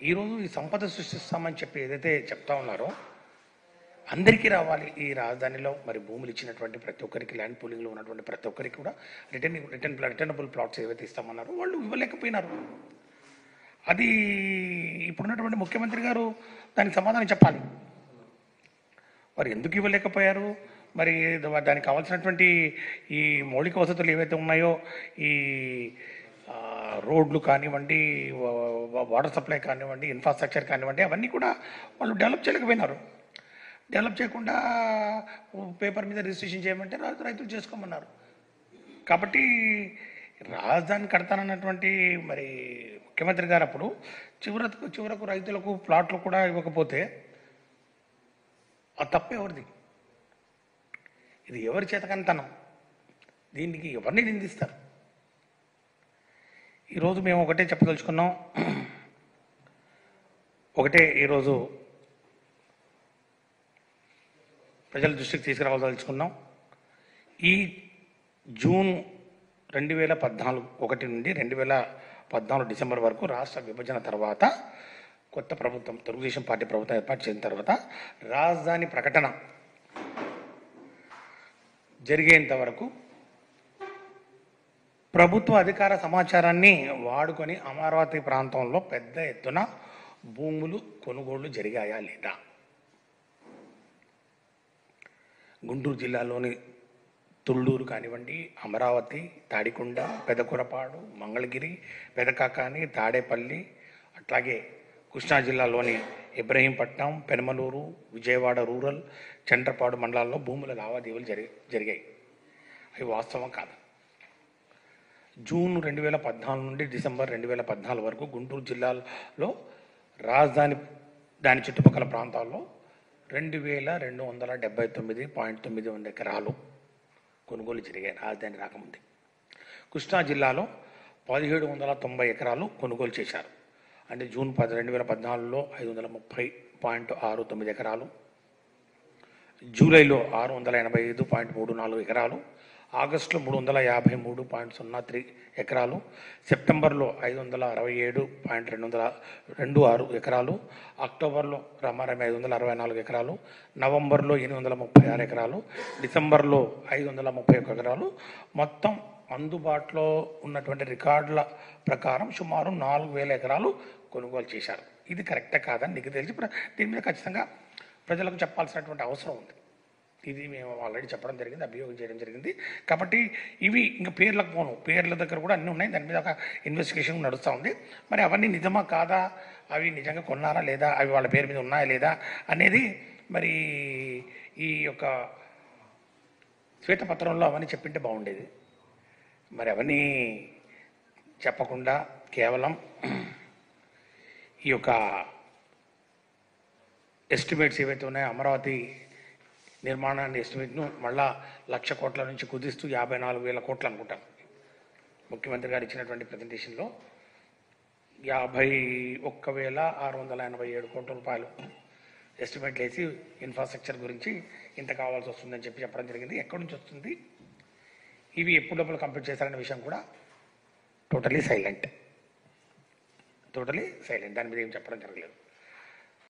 ఈరోజు ఈ సంపద సృష్టిస్తామని చెప్పి ఏదైతే చెప్తా ఉన్నారో అందరికీ రావాలి. ఈ రాజధానిలో మరి భూములు ఇచ్చినటువంటి ప్రతి ఒక్కరికి, ల్యాండ్ పూలింగ్లో ఉన్నటువంటి ప్రతి ఒక్కరికి కూడా రిటర్నబుల్ ప్లాట్స్ ఏవైతే ఇస్తామన్నారో వాళ్ళు ఇవ్వలేకపోయినారు. అది ఇప్పుడున్నటువంటి ముఖ్యమంత్రి గారు దానికి సమాధానం చెప్పాలి. మరి ఎందుకు ఇవ్వలేకపోయారు, మరి దానికి కావాల్సినటువంటి ఈ మౌలిక వసతులు ఏవైతే ఉన్నాయో, ఈ రోడ్లు కానివ్వండి, వాటర్ సప్లై కానివ్వండి, ఇన్ఫ్రాస్ట్రక్చర్ కానివ్వండి, అవన్నీ కూడా వాళ్ళు డెవలప్ చేయలేకపోయినారు. డెవలప్ చేయకుండా పేపర్ మీద రిజిస్ట్రేషన్ చేయమంటే రైతులు చేసుకోమన్నారు. కాబట్టి రాజధాని కడతానన్నటువంటి మరి ముఖ్యమంత్రి గారు అప్పుడు చివరకు రైతులకు ప్లాట్లు కూడా ఇవ్వకపోతే ఆ తప్పు ఎవరిది? ఇది ఎవరి చేతకంతనం? దీనికి ఎవరిని నిందిస్తారు? ఈరోజు మేము ఒకటే చెప్పదలుచుకున్నాం. ఒకటే ఈరోజు ప్రజల దృష్టికి తీసుకురావాల్సలుచుకున్నాం. ఈ జూన్ 2014 1 నుండి 2014 డిసెంబర్ వరకు రాష్ట్ర విభజన తర్వాత కొత్త ప్రభుత్వం, తెలుగుదేశం పార్టీ ప్రభుత్వం ఏర్పాటు చేసిన తర్వాత రాజధాని ప్రకటన జరిగేంత వరకు ప్రభుత్వ అధికార సమాచారాన్ని వాడుకొని అమరావతి ప్రాంతంలో పెద్ద ఎత్తున భూములు కొనుగోళ్లు జరిగాయా లేదా? గుంటూరు జిల్లాలోని తుళ్ళూరు కానివ్వండి, అమరావతి, తాడికొండ, పెదకురపాడు, మంగళగిరి, పెదకాకాని, తాడేపల్లి, అట్లాగే కృష్ణా జిల్లాలోని ఇబ్రహీంపట్నం, పెనమలూరు, విజయవాడ రూరల్, చండ్రపాడు మండలాల్లో భూముల లావాదేవీలు జరిగాయి. అవి వాస్తవం కాదు. జూన్ 2014 నుండి డిసెంబర్ 2014 వరకు గుంటూరు జిల్లాలో రాజధాని దాని చుట్టుపక్కల ప్రాంతాల్లో 2279.9 ఎకరాలు కొనుగోలు జరిగాయి రాజధాని రాకముందే. కృష్ణా జిల్లాలో 1790 ఎకరాలు కొనుగోలు చేశారు. అంటే జూన్ 2014లో 530.69 ఎకరాలు, జూలైలో 685.34 ఎకరాలు, ఆగస్టులో 353.03 ఎకరాలు, సెప్టెంబర్లో 567.26 ఎకరాలు, అక్టోబర్లో రమారమి 564 ఎకరాలు, నవంబర్లో 836 ఎకరాలు, డిసెంబర్లో 531 ఎకరాలు. మొత్తం అందుబాటులో ఉన్నటువంటి రికార్డుల ప్రకారం సుమారు 4000 ఎకరాలు కొనుగోలు చేశారు. ఇది కరెక్టే కాదని నీకు తెలిసి దీని మీద ఖచ్చితంగా ప్రజలకు చెప్పాల్సినటువంటి అవసరం ఉంది. ఇది మేము ఆల్రెడీ చెప్పడం జరిగింది, అభియోగం చేయడం జరిగింది. కాబట్టి ఇవి ఇంకా పేర్లకు పోను, పేర్ల దగ్గర కూడా అన్నీ ఉన్నాయి. దాని మీద ఒక ఇన్వెస్టిగేషన్ నడుస్తూ ఉంది. మరి అవన్నీ నిజమా కాదా, అవి నిజంగా కొన్నారా లేదా, అవి వాళ్ళ పేరు మీద ఉన్నాయా లేదా అనేది మరి ఈ యొక్క శ్వేతపత్రంలో అవన్నీ చెప్పింటే బాగుండేది. మరి అవన్నీ చెప్పకుండా కేవలం ఈ యొక్క ఎస్టిమేట్స్ ఏవైతే ఉన్నాయో, అమరావతి నిర్మాణాన్ని ఎస్టిమేట్ను మళ్ళా 1,00,000 కోట్ల నుంచి కుదిస్తూ 54,000 కోట్లు అనుకుంటాను. ముఖ్యమంత్రి గారు ఇచ్చినటువంటి ప్రజెంటేషన్లో 51,687 కోట్ల రూపాయలు ఎస్టిమేట్లు వేసి ఇన్ఫ్రాస్ట్రక్చర్ గురించి ఇంత కావాల్సి వస్తుందని చెప్పడం జరిగింది. ఎక్కడి నుంచి వస్తుంది, ఇవి ఎప్పుడు డబ్బులు కంప్లీట్ చేశారనే విషయం కూడా టోటలీ సైలెంట్. దాని మీద ఏం చెప్పడం జరగలేదు.